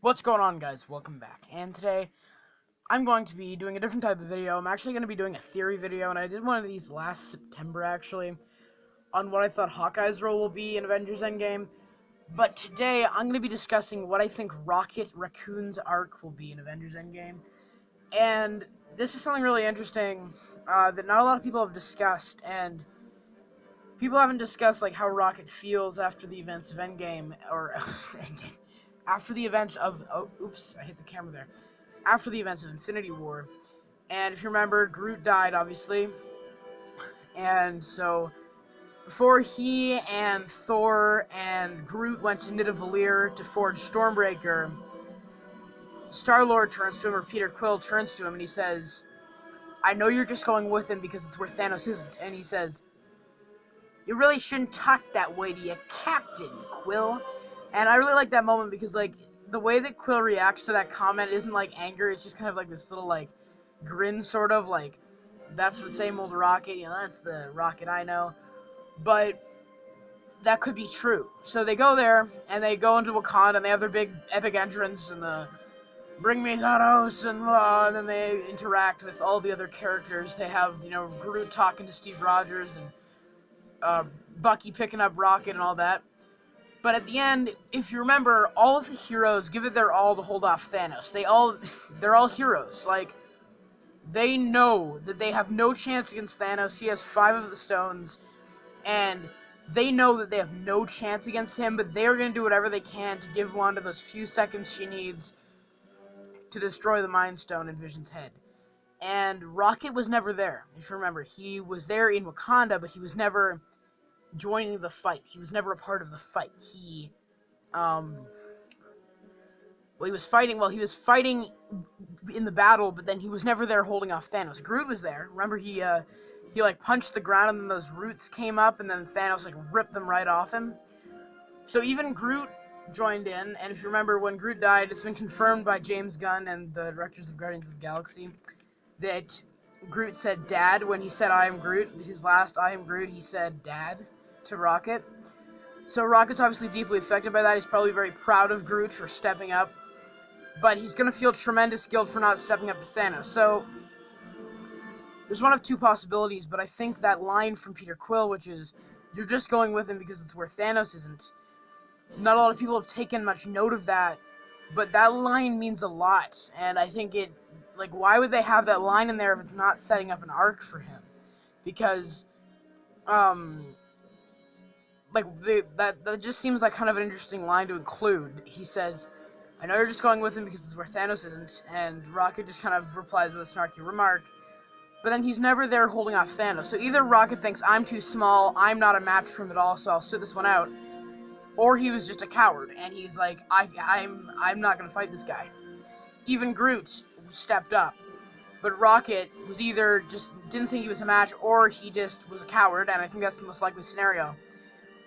What's going on, guys? Welcome back. And today, I'm going to be doing a different type of video. I'm actually going to be doing a theory video, and I did one of these last September, actually, on what I thought Hawkeye's role will be in Avengers Endgame. But today, I'm going to be discussing what I think Rocket Raccoon's arc will be in Avengers Endgame. And this is something really interesting that not a lot of people have discussed, and people haven't discussed, like, how Rocket feels after the events of Endgame, or Endgame. After the events of, oops, I hit the camera there. After the events of Infinity War, and if you remember, Groot died, obviously, and so, before he and Thor and Groot went to Nidavellir to forge Stormbreaker, Star-Lord turns to him, or Peter Quill turns to him, and he says, I know you're just going with him because it's where Thanos isn't, and he says, you really shouldn't talk that way to your captain, Quill. And I really like that moment because, like, the way that Quill reacts to that comment isn't, like, anger. It's just kind of, like, this little, like, grin, sort of, like, that's the same old Rocket. You know, that's the Rocket I know. But that could be true. So they go there, and they go into Wakanda, and they have their big, epic entrance, and the bring me Thanos, and then they interact with all the other characters. They have, you know, Groot talking to Steve Rogers, and Bucky picking up Rocket and all that. But at the end, if you remember, all of the heroes give it their all to hold off Thanos. They're all heroes. Like, they know that they have no chance against Thanos. He has 5 of the stones, and they know that they have no chance against him, but they're going to do whatever they can to give Wanda those few seconds she needs to destroy the Mind Stone in Vision's head. And Rocket was never there. If you remember, he was there in Wakanda, but he was never joining the fight. He was never a part of the fight. He was fighting in the battle, but then he was never there holding off Thanos. Groot was there. Remember, he like punched the ground, and then those roots came up, and then Thanos like ripped them right off him. So even Groot joined in, and if you remember, when Groot died, it's been confirmed by James Gunn and the directors of Guardians of the Galaxy that Groot said Dad when he said I am Groot. His last I am Groot, he said Dad to Rocket. So Rocket's obviously deeply affected by that. He's probably very proud of Groot for stepping up, but he's going to feel tremendous guilt for not stepping up to Thanos. So there's one of two possibilities, but I think that line from Peter Quill, which is, you're just going with him because it's where Thanos isn't, not a lot of people have taken much note of that, but that line means a lot, and I think it, like, why would they have that line in there if it's not setting up an arc for him? Because, like, that just seems like kind of an interesting line to include. He says, I know you're just going with him because it's where Thanos isn't, and Rocket just kind of replies with a snarky remark, but then he's never there holding off Thanos. So either Rocket thinks, I'm too small, I'm not a match for him at all, so I'll sit this one out, or he was just a coward, and he's like, I'm not gonna fight this guy. Even Groot stepped up, but Rocket was either just didn't think he was a match, or he just was a coward, and I think that's the most likely scenario.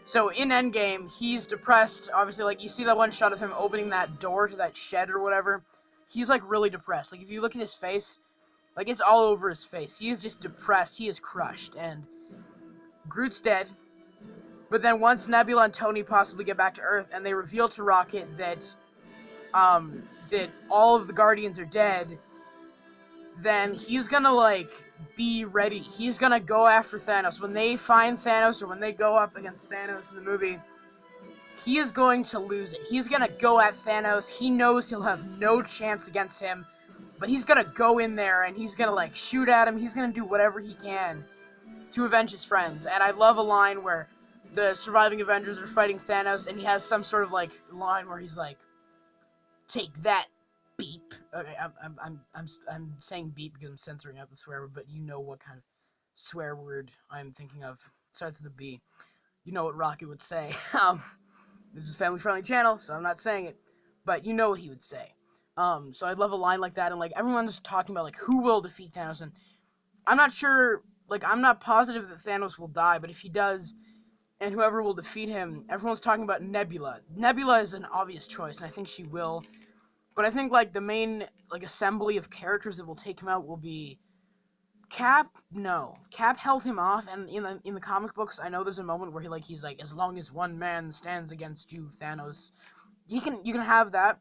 So in Endgame, he's depressed. Obviously, like, you see that one shot of him opening that door to that shed or whatever. He's, like, really depressed. Like, if you look at his face, like, it's all over his face. He is just depressed. He is crushed. And Groot's dead. But then once Nebula and Tony possibly get back to Earth, and they reveal to Rocket that, that all of the Guardians are dead, then he's gonna, like, be ready. He's gonna go after Thanos. When they find Thanos, or when they go up against Thanos in the movie, he is going to lose it. He's gonna go at Thanos. He knows he'll have no chance against him, but he's gonna go in there, and he's gonna, like, shoot at him. He's gonna do whatever he can to avenge his friends. And I love a line where the surviving Avengers are fighting Thanos, and he has some sort of, like, line where he's like, take that, beep. Okay, I'm saying beep because I'm censoring out the swear word, but you know what kind of swear word I'm thinking of. Starts with a B. You know what Rocket would say. This is a family-friendly channel, so I'm not saying it, but you know what he would say. So I'd love a line like that, and, like, everyone's talking about, like, who will defeat Thanos, and I'm not sure, like, I'm not positive that Thanos will die, but if he does, and whoever will defeat him, everyone's talking about Nebula. Nebula is an obvious choice, and I think she will. But I think, like, the main, like, assembly of characters that will take him out will be Cap. No, Cap held him off, and in the comic books, I know there's a moment where he's like, as long as one man stands against you, Thanos. You can have that,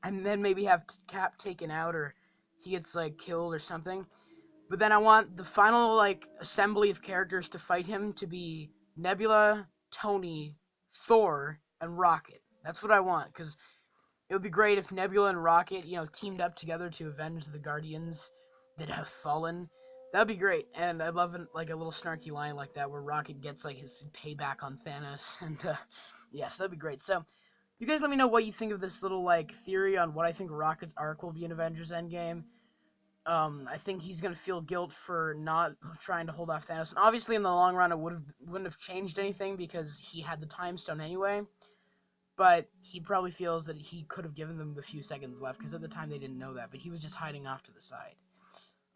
and then maybe have Cap taken out, or he gets like killed or something. But then I want the final like assembly of characters to fight him to be Nebula, Tony, Thor, and Rocket. That's what I want, because it would be great if Nebula and Rocket, teamed up together to avenge the Guardians that have fallen. That'd be great, and I love like a little snarky line like that where Rocket gets like his payback on Thanos, and yes, that'd be great. So, you guys let me know what you think of this little like theory on what I think Rocket's arc will be in Avengers Endgame. I think he's gonna feel guilt for not trying to hold off Thanos, and obviously in the long run it wouldn't have changed anything because he had the Time Stone anyway. But he probably feels that he could have given them the few seconds left because at the time they didn't know that. But he was just hiding off to the side,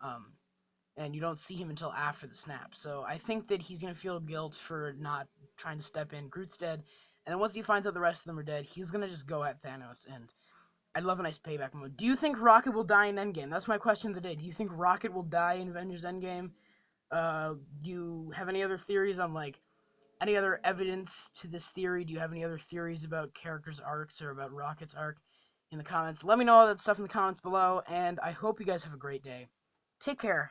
um, and you don't see him until after the snap. So I think that he's gonna feel guilt for not trying to step in. Groot's dead, and then once he finds out the rest of them are dead, he's gonna just go at Thanos, and I'd love a nice payback mode. Do you think Rocket will die in Endgame? That's my question of the day. Do you think Rocket will die in Avengers Endgame? Do you have any other theories on like any other evidence to this theory? Do you have any other theories about characters' arcs or about Rocket's arc in the comments? Let me know all that stuff in the comments below, and I hope you guys have a great day. Take care.